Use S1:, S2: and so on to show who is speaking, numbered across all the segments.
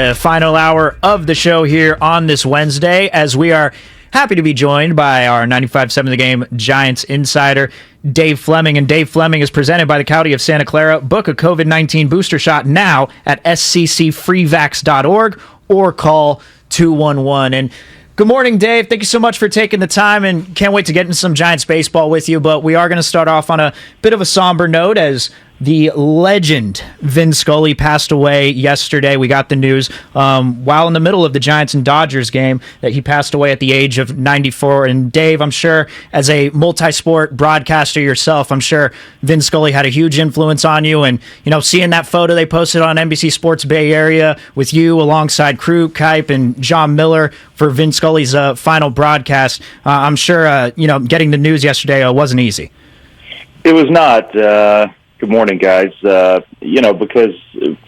S1: Final hour of the show here on this Wednesday, as we are happy to be joined by our 95.7 The Game Giants insider, Dave Flemming. And Dave Flemming is presented by the County of Santa Clara. Book a COVID-19 booster shot now at sccfreevax.org or call 211. And good morning, Dave. Thank you so much for taking the time, and can't wait to get into some Giants baseball with you. But we are going to start off on a bit of a somber note, as the legend Vin Scully passed away yesterday. We got the news while in the middle of the Giants and Dodgers game that he passed away at the age of 94. And Dave, I'm sure as a multi-sport broadcaster yourself, I'm sure Vin Scully had a huge influence on you. And, you know, seeing that photo they posted on NBC Sports Bay Area with you alongside Crew, Kipe, and John Miller for Vin Scully's final broadcast, I'm sure, getting the news yesterday wasn't easy.
S2: It was not. Good morning, guys. Because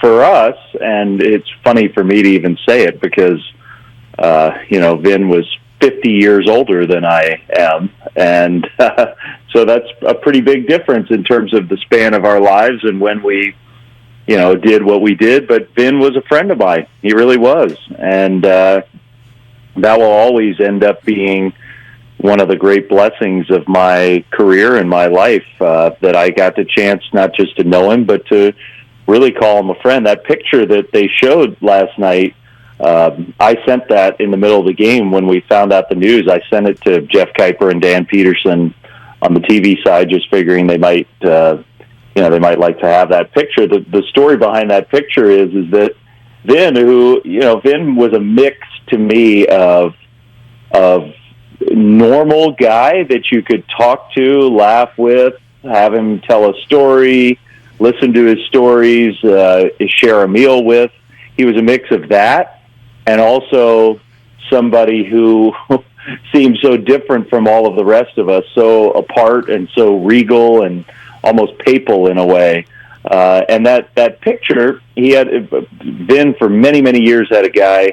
S2: for us, and it's funny for me to even say it because, Vin was 50 years older than I am. And so that's a pretty big difference in terms of the span of our lives and when we, did what we did. But Vin was a friend of mine. He really was. And that will always end up being one of the great blessings of my career and my life, that I got the chance not just to know him, but to really call him a friend. That picture that they showed last night, I sent that in the middle of the game when we found out the news. I sent it to Jeff Kiper and Dan Peterson on the TV side, just figuring they might, they might like to have that picture. The story behind that picture is that Vin, Vin was a mix to me of normal guy that you could talk to, laugh with, have him tell a story, listen to his stories, share a meal with. He was a mix of that and also somebody who seemed so different from all of the rest of us, so apart and so regal and almost papal in a way. And that picture, he had Vin for many, many years had a guy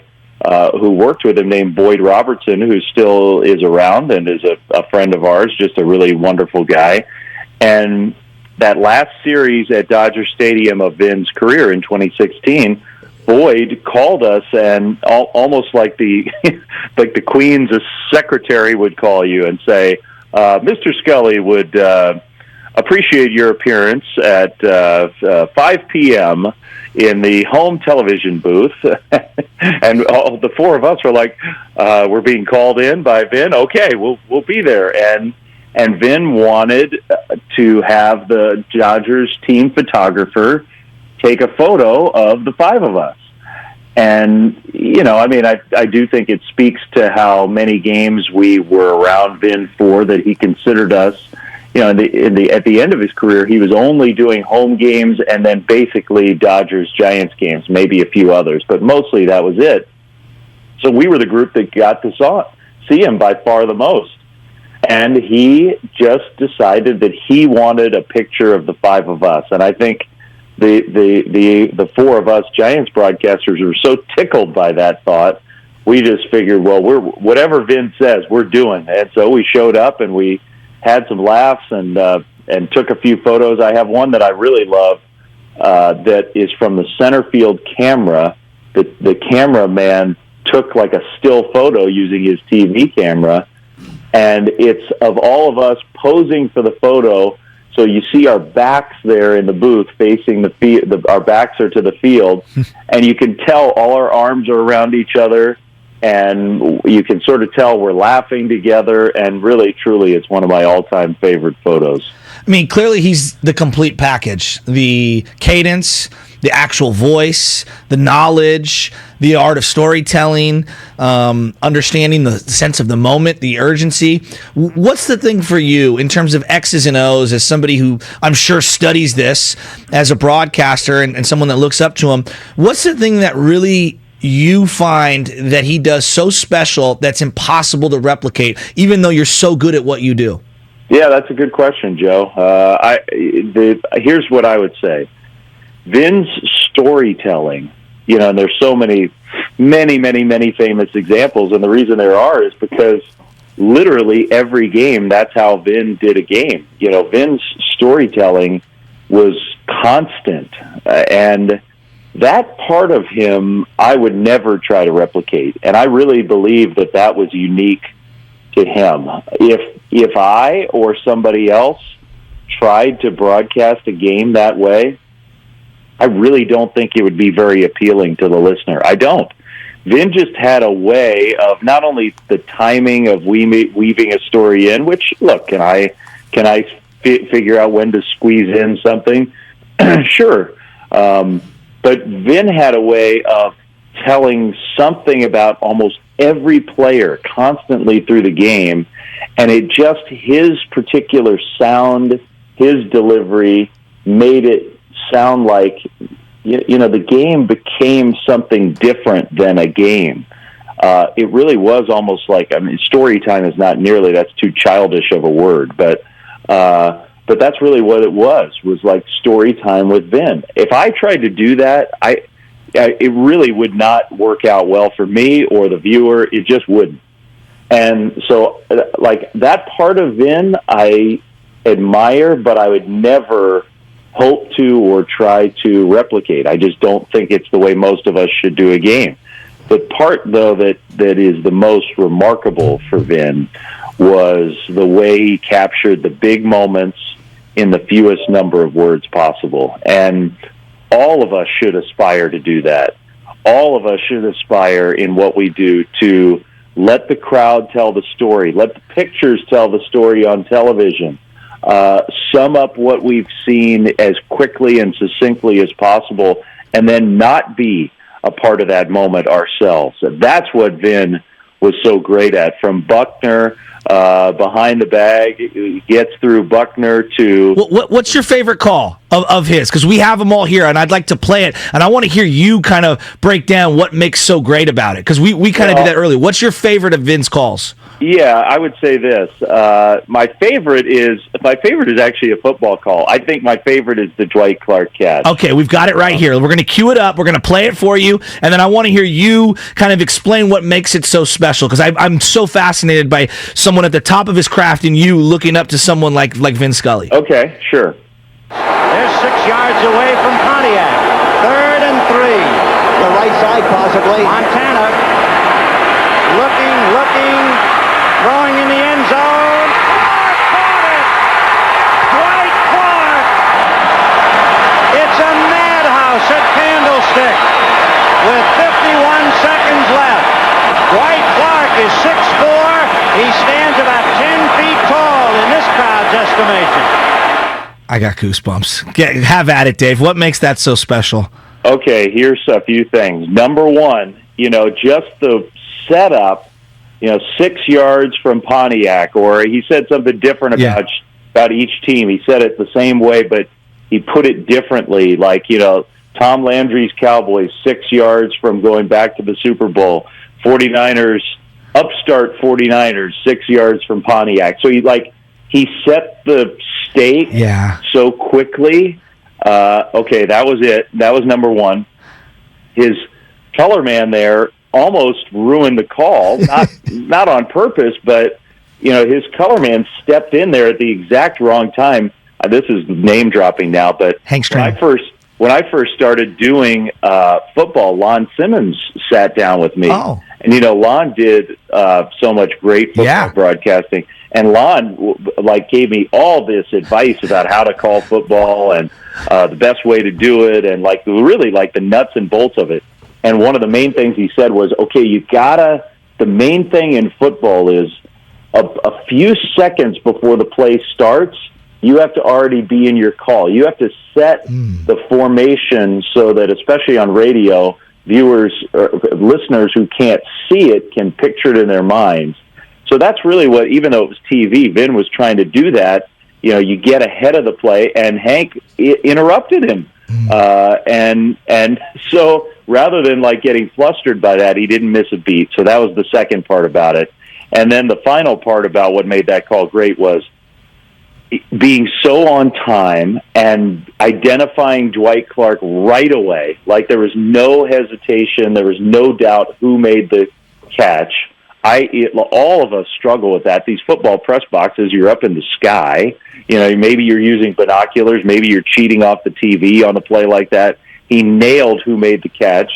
S2: who worked with him named Boyd Robertson, who still is around and is a friend of ours, just a really wonderful guy. And that last series at Dodger Stadium of Vin's career in 2016, Boyd called us, and almost like the like the Queen's secretary would call you and say, Mr. Scully would appreciate your appearance at 5 p.m. in the home television booth. And all the four of us were like, we're being called in by Vin. Okay, we'll be there. And Vin wanted to have the Dodgers team photographer take a photo of the five of us. And, I do think it speaks to how many games we were around Vin for, that he considered us. At the end of his career, he was only doing home games and then basically Dodgers-Giants games, maybe a few others, but mostly that was it. So we were the group that got to see him by far the most. And he just decided that he wanted a picture of the five of us. And I think the four of us Giants broadcasters were so tickled by that thought, we just figured, well, whatever Vin says, we're doing. And so we showed up and we had some laughs and took a few photos. I have one that I really love that is from the center field camera. The cameraman took like a still photo using his TV camera, and it's of all of us posing for the photo. So you see our backs there in the booth facing the field. Our backs are to the field, and you can tell all our arms are around each other. And you can sort of tell we're laughing together, and really, truly, it's one of my all-time favorite photos.
S3: I mean, clearly he's the complete package. The cadence, the actual voice, the knowledge, the art of storytelling, understanding the sense of the moment, the urgency. What's the thing for you in terms of X's and O's, as somebody who I'm sure studies this as a broadcaster and someone that looks up to him? What's the thing that really you find that he does so special that's impossible to replicate, even though you're so good at what you do?
S2: Yeah, that's a good question, Joe. Here's what I would say. Vin's storytelling, and there's so many famous examples, and the reason there are is because literally every game, that's how Vin did a game. Vin's storytelling was constant, and that part of him I would never try to replicate, and I really believe that was unique to him. If I or somebody else tried to broadcast a game that way, I really don't think it would be very appealing to the listener. I don't. Vin just had a way of not only the timing of weaving a story in, which, look, can I figure out when to squeeze in something? Sure. But Vin had a way of telling something about almost every player constantly through the game, and his particular sound, his delivery made it sound like, the game became something different than a game. It really was almost like, story time is not nearly, that's too childish of a word, but that's really what it was like story time with Vin. If I tried to do that, it really would not work out well for me or the viewer. It just wouldn't. And so, like, that part of Vin I admire, but I would never hope to or try to replicate. I just don't think it's the way most of us should do a game. The part, though, that is the most remarkable for Vin was the way he captured the big moments in the fewest number of words possible. And all of us should aspire to do that. All of us should aspire in what we do to let the crowd tell the story, let the pictures tell the story on television, sum up what we've seen as quickly and succinctly as possible, and then not be a part of that moment ourselves. That's what Vin was so great at. From Buckner, behind the bag, he gets through Buckner to...
S3: What's your favorite call of his? Because we have them all here, and I'd like to play it, and I want to hear you kind of break down what makes so great about it, because we kind of did that earlier. What's your favorite of Vin's calls?
S2: Yeah, I would say this. My favorite is actually a football call. I think my favorite is the Dwight Clark catch.
S3: Okay, we've got it right here. We're going to cue it up. We're going to play it for you, and then I want to hear you kind of explain what makes it so special, because I'm so fascinated by someone at the top of his craft and you looking up to someone like Vin Scully.
S2: Okay, sure.
S4: They're 6 yards away from Pontiac. 3rd and 3.
S5: The right side, possibly.
S4: Montana looking, throwing in the end zone. Clark caught it! Dwight Clark! It's a madhouse at Candlestick with 51 seconds left. Dwight Clark is 6'4". He stands about 10 feet tall in this crowd's estimation.
S3: I got goosebumps. Have at it, Dave. What makes that so special?
S2: Okay, here's a few things. Number one, just the setup, 6 yards from Pontiac, or he said something different about each team. He said it the same way, but he put it differently. Like, Tom Landry's Cowboys, 6 yards from going back to the Super Bowl. 49ers, upstart 49ers, 6 yards from Pontiac. So he set the stake so quickly. Okay, that was it. That was number one. His color man there almost ruined the call, not on purpose, but his color man stepped in there at the exact wrong time. This is name dropping now, but when I first started doing football, Lon Simmons sat down with me.
S3: Oh.
S2: And Lon did so much great football broadcasting, and Lon gave me all this advice about how to call football and the best way to do it, and really the nuts and bolts of it. And one of the main things he said was, okay, the main thing in football is a few seconds before the play starts, you have to already be in your call. You have to set the formation so that, especially on radio, viewers or listeners who can't see it can picture it in their minds. So that's really what, even though it was TV, Vin was trying to do that. You get ahead of the play, and Hank interrupted him. And so rather than getting flustered by that, he didn't miss a beat. So that was the second part about it. And then the final part about what made that call great was being so on time and identifying Dwight Clark right away. There was no hesitation. There was no doubt who made the catch. All of us struggle with that. These football press boxes, you're up in the sky. Maybe you're using binoculars. Maybe you're cheating off the TV on a play like that. he nailed who made the catch.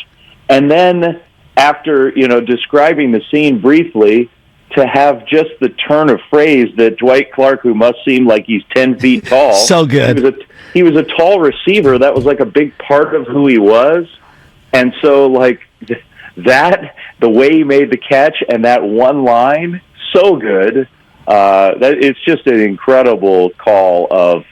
S2: And then after, describing the scene briefly, to have just the turn of phrase that Dwight Clark, who must seem like he's 10 feet tall.
S3: So good.
S2: He was a tall receiver. That was like a big part of who he was. And so like that, the way he made the catch and that one line, so good. That it's just an incredible call of,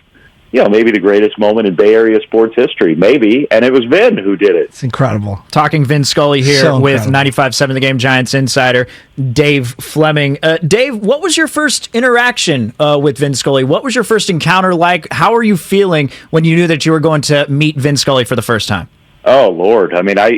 S2: maybe the greatest moment in Bay Area sports history, maybe. And it was Vin who did it.
S3: It's incredible.
S1: Talking Vin Scully here
S3: So
S1: with
S3: incredible.
S1: 95.7 The Game Giants insider Dave Flemming. Dave, what was your first interaction with Vin Scully? What was your first encounter like? How are you feeling when you knew that you were going to meet Vin Scully for the first time?
S2: Oh Lord! I mean, I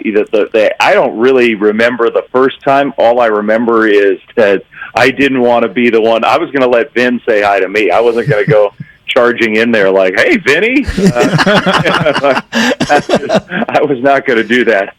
S2: don't really remember the first time. All I remember is that I didn't want to be the one. I was going to let Vin say hi to me. I wasn't going to go charging in there like, "Hey, Vinny." I was not going to do that.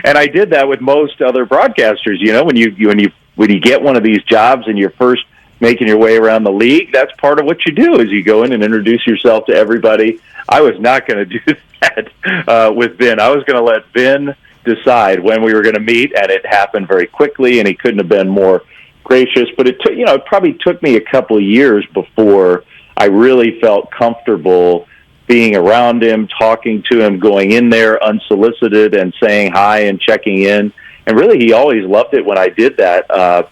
S2: And I did that with most other broadcasters. When you get one of these jobs and you're first making your way around the league, that's part of what you do. Is you go in and introduce yourself to everybody. I was not going to do that with Vin. I was going to let Vin decide when we were going to meet, and it happened very quickly, and he couldn't have been more gracious. But it took, it probably took me a couple of years before I really felt comfortable being around him, talking to him, going in there unsolicited and saying hi and checking in. And really, he always loved it when I did that.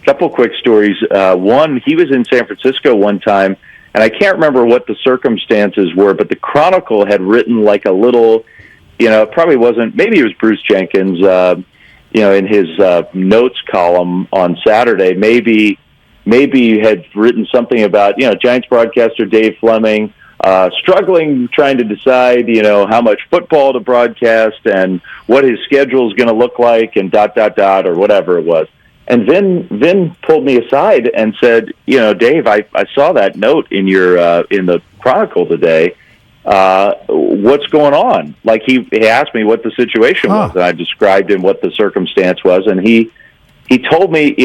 S2: Couple quick stories. One, he was in San Francisco one time, and I can't remember what the circumstances were, but the Chronicle had written like a little, it probably wasn't, maybe it was Bruce Jenkins, in his notes column on Saturday, maybe had written something about, Giants broadcaster Dave Flemming struggling, trying to decide, how much football to broadcast and what his schedule is going to look like and ... or whatever it was. And Vin pulled me aside and said, Dave, I saw that note in your in the Chronicle today. What's going on? Like he asked me what the situation was, and I described him what the circumstance was, and he told me,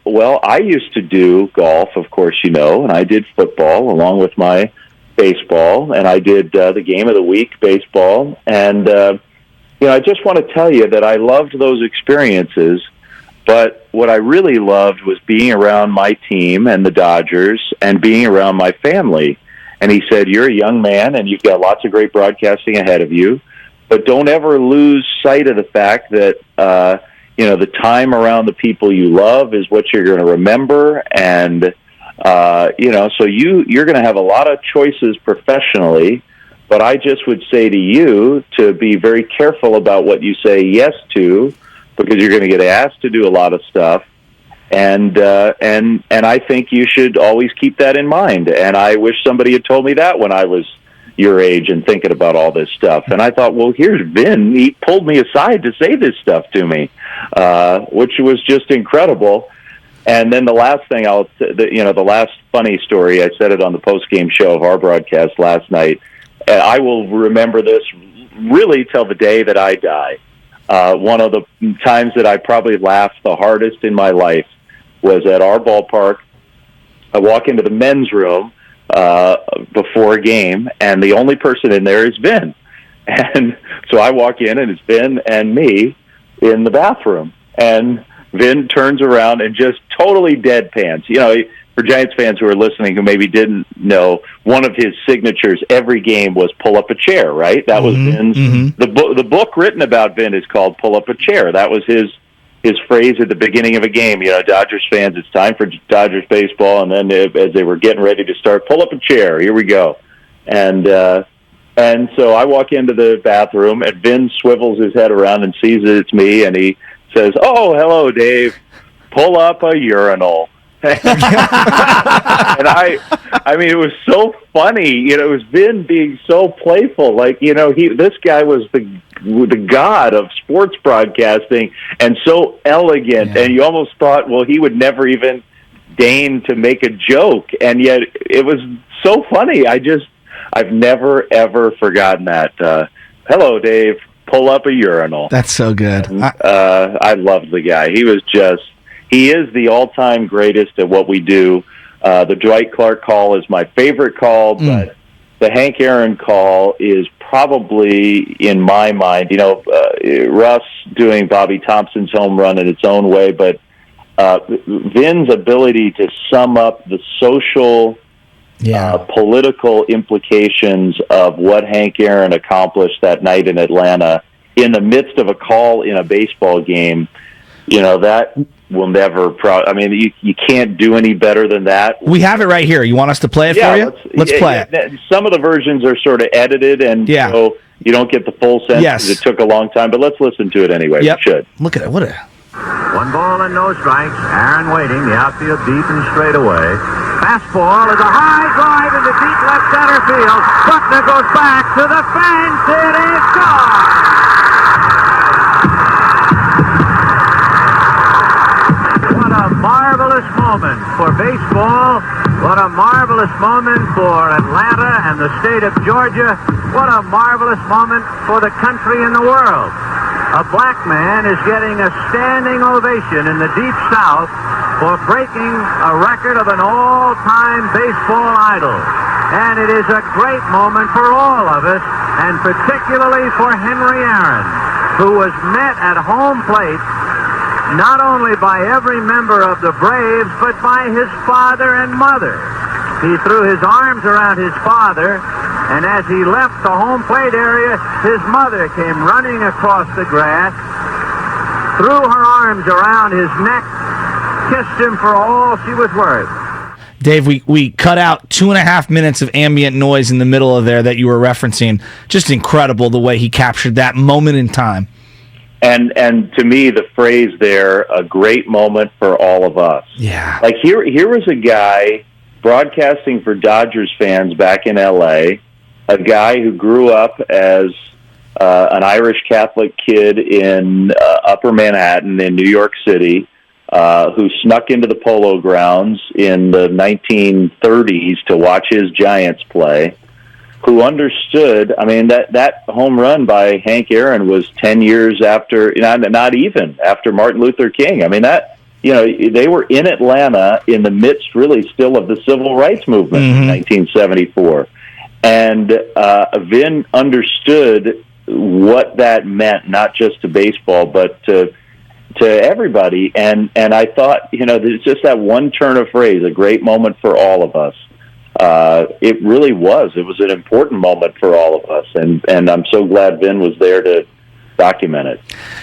S2: well, I used to do golf, of course, and I did football along with my baseball, and I did the game of the week baseball, and I just want to tell you that I loved those experiences. But what I really loved was being around my team and the Dodgers and being around my family. And he said, you're a young man and you've got lots of great broadcasting ahead of you, but don't ever lose sight of the fact that, the time around the people you love is what you're going to remember. And, so you're going to have a lot of choices professionally, but I just would say to you to be very careful about what you say yes to, because you're going to get asked to do a lot of stuff, and I think you should always keep that in mind. And I wish somebody had told me that when I was your age and thinking about all this stuff. And I thought, well, here's Vin. He pulled me aside to say this stuff to me, which was just incredible. And then the last thing the last funny story, I said it on the post-game show of our broadcast last night. And I will remember this really till the day that I die. One of the times that I probably laughed the hardest in my life was at our ballpark. I walk into the men's room before a game, and the only person in there is Vin. And so I walk in, and it's Vin and me in the bathroom. And Vin turns around and just totally deadpans. For Giants fans who are listening who maybe didn't know, one of his signatures every game was pull up a chair, right? That was Vin's. The book written about Vin is called Pull Up a Chair. That was his phrase at the beginning of a game. Dodgers fans, it's time for Dodgers baseball. And then as they were getting ready to start, pull up a chair. Here we go. And so I walk into the bathroom, and Vin swivels his head around and sees that it's me, and he says, "Oh, hello, Dave. Pull up a urinal." And I mean, it was so funny. It was Vin being so playful. Like, this guy was the god of sports broadcasting and so elegant. Yeah. And you almost thought, well, he would never even deign to make a joke. And yet it was so funny. I've never, ever forgotten that. Hello, Dave. Pull up a urinal.
S3: That's so good.
S2: And, I loved the guy. He is the all-time greatest at what we do. The Dwight Clark call is my favorite call, but the Hank Aaron call is probably, in my mind, Russ doing Bobby Thompson's home run in its own way, but Vin's ability to sum up the social, political implications of what Hank Aaron accomplished that night in Atlanta in the midst of a call in a baseball game, that will never. You can't do any better than that.
S3: We have it right here. You want us to play it for you? Let's play it.
S2: Some of the versions are sort of edited, and so you don't get the full sense.
S3: Yes.
S2: It took a long time, but let's listen to it anyway.
S3: Yep.
S2: We should.
S3: Look at it. What a...
S4: 1 ball and no strikes. Aaron waiting. The outfield deep and straight away. Fastball is a high drive into deep left center field. Buckner goes back to the fence. It is gone. What a marvelous moment for baseball. What a marvelous moment for Atlanta and the state of Georgia. What a marvelous moment for the country and the world. A black man is getting a standing ovation in the Deep South for breaking a record of an all-time baseball idol. And it is a great moment for all of us, and particularly for Henry Aaron, who was met at home plate not only by every member of the Braves, but by his father and mother. He threw his arms around his father, and as he left the home plate area, his mother came running across the grass, threw her arms around his neck, kissed him for all she was worth.
S3: Dave, we cut out 2.5 minutes of ambient noise in the middle of there that you were referencing. Just incredible the way he captured that moment in time.
S2: And to me, the phrase there, a great moment for all of us.
S3: Yeah.
S2: Like here was a guy broadcasting for Dodgers fans back in L.A., a guy who grew up as an Irish Catholic kid in Upper Manhattan in New York City, who snuck into the Polo Grounds in the 1930s to watch his Giants play, who understood, that home run by Hank Aaron was 10 years after, not even after Martin Luther King. They were in Atlanta in the midst, really, still of the civil rights movement in 1974. And Vin understood what that meant, not just to baseball, but to everybody. And I thought, there's just that one turn of phrase, a great moment for all of us. It really was. It was an important moment for all of us. And I'm so glad Vin was there to document it.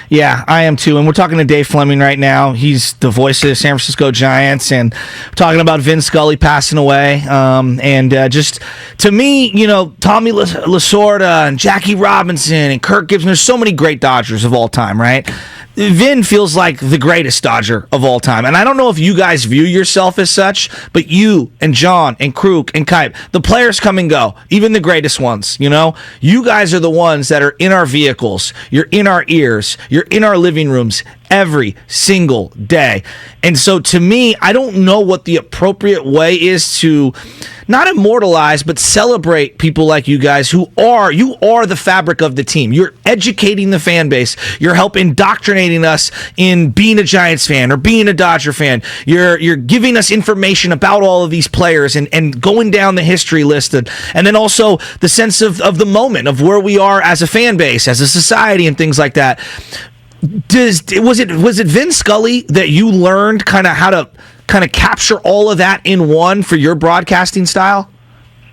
S3: Yeah, I am too. And we're talking to Dave Flemming right now. He's the voice of the San Francisco Giants, and we're talking about Vin Scully passing away. Just to me, Tommy Lasorda and Jackie Robinson and Kirk Gibson, there's so many great Dodgers of all time, right? Vin feels like the greatest Dodger of all time. And I don't know if you guys view yourself as such, but you and John and Kruk and Kipe, the players come and go, even the greatest ones, You guys are the ones that are in our vehicles. You're in our ears. You're in our living rooms every single day. And so to me, I don't know what the appropriate way is to not immortalize, but celebrate people like you guys you are the fabric of the team. You're educating the fan base. You're helping indoctrinating us in being a Giants fan or being a Dodger fan. You're giving us information about all of these players and going down the history list and then also the sense of the moment of where we are as a fan base, as a society and things like that. Was it Vin Scully that you learned kind of how to kind of capture all of that in one for your broadcasting style?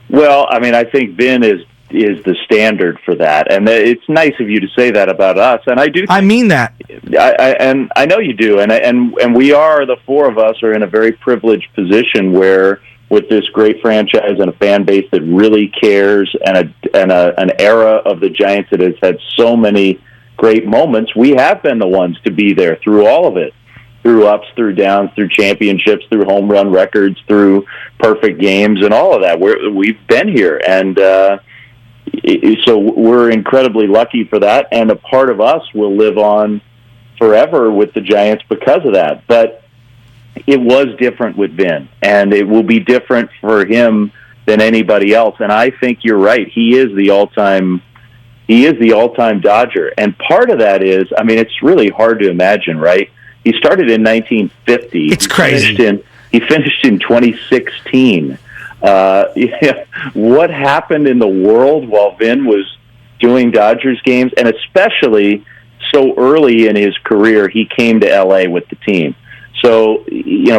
S2: Well, I think Vin is the standard for that, and it's nice of you to say that about us. And I do. I
S3: mean that.
S2: I know you do, and we are, the four of us are in a very privileged position where, with this great franchise and a fan base that really cares, and an era of the Giants that has had so many great moments, we have been the ones to be there through all of it, through ups, through downs, through championships, through home run records, through perfect games, and all of that. We've been here, and so we're incredibly lucky for that, and a part of us will live on forever with the Giants because of that. But it was different with Vin, and it will be different for him than anybody else. And I think you're right. He is the all-time Dodger. And part of that is, it's really hard to imagine, right? He started in 1950.
S3: It's crazy.
S2: He finished in 2016. What happened in the world while Vin was doing Dodgers games, and especially so early in his career, he came to L.A. with the team. So,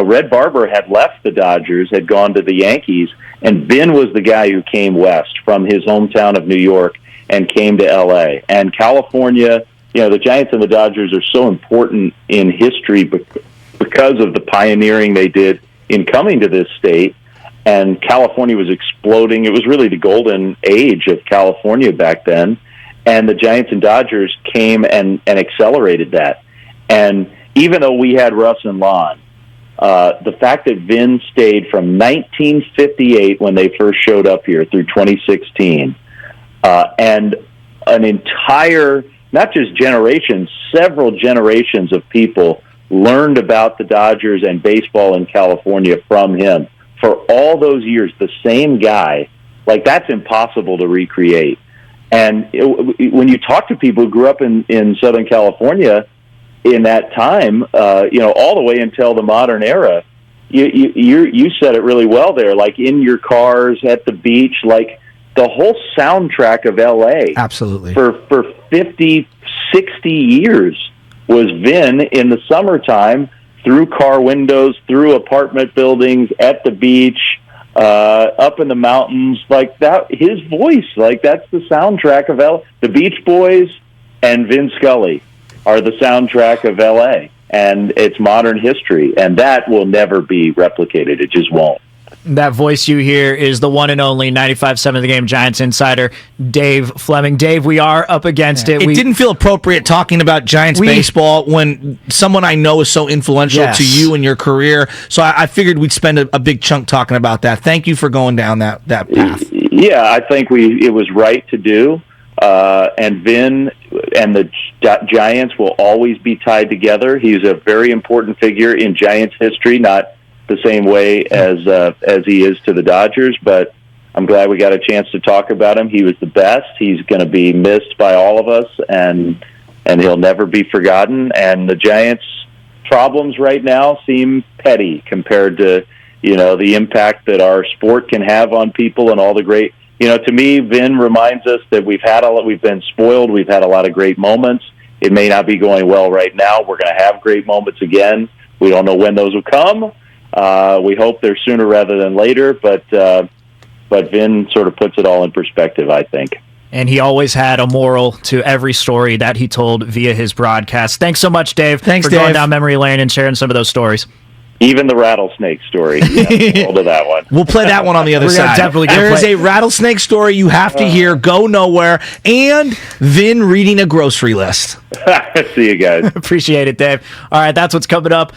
S2: Red Barber had left the Dodgers, had gone to the Yankees, and Vin was the guy who came west from his hometown of New York and came to L.A. And California, the Giants and the Dodgers are so important in history because of the pioneering they did in coming to this state. And California was exploding. It was really the golden age of California back then. And the Giants and Dodgers came and accelerated that. And even though we had Russ and Lon, the fact that Vin stayed from 1958 when they first showed up here through 2016, and an entire, not just generations, several generations of people learned about the Dodgers and baseball in California from him for all those years. The same guy, like, that's impossible to recreate. And when you talk to people who grew up in Southern California in that time, all the way until the modern era, you said it really well there, like in your cars, at the beach, like the whole soundtrack of L.A.
S3: Absolutely.
S2: For 50, 60 years was Vin in the summertime, through car windows, through apartment buildings, at the beach, up in the mountains, like that. His voice, like, that's the soundtrack of the Beach Boys and Vin Scully are the soundtrack of L.A. and its modern history, and that will never be replicated. It just won't.
S1: That voice you hear is the one and only 95.7 The Game Giants insider, Dave Flemming. Dave, we are up against it.
S3: It didn't feel appropriate talking about Giants baseball when someone I know is so influential to you and your career. So I figured we'd spend a big chunk talking about that. Thank you for going down that path.
S2: Yeah, I think it was right to do. And Vin and the Giants will always be tied together. He's a very important figure in Giants history, not the same way as he is to the Dodgers, but I'm glad we got a chance to talk about him. He was the best. He's going to be missed by all of us, and he'll never be forgotten. And the Giants' problems right now seem petty compared to, the impact that our sport can have on people and all the great, to me, Vin reminds us that we've been spoiled. We've had a lot of great moments. It may not be going well right now. We're going to have great moments again. We don't know when those will come. We hope they're sooner rather than later, but Vin sort of puts it all in perspective, I think.
S1: And he always had a moral to every story that he told via his broadcast. Thanks so much, Dave, for going down memory lane and sharing some of those stories.
S2: Even the rattlesnake story. Yeah, hold to that one.
S3: We'll play that one on the other side. There is a rattlesnake story you have to hear. Go nowhere. And Vin reading a grocery list.
S2: See you guys.
S1: Appreciate it, Dave. All right, that's what's coming up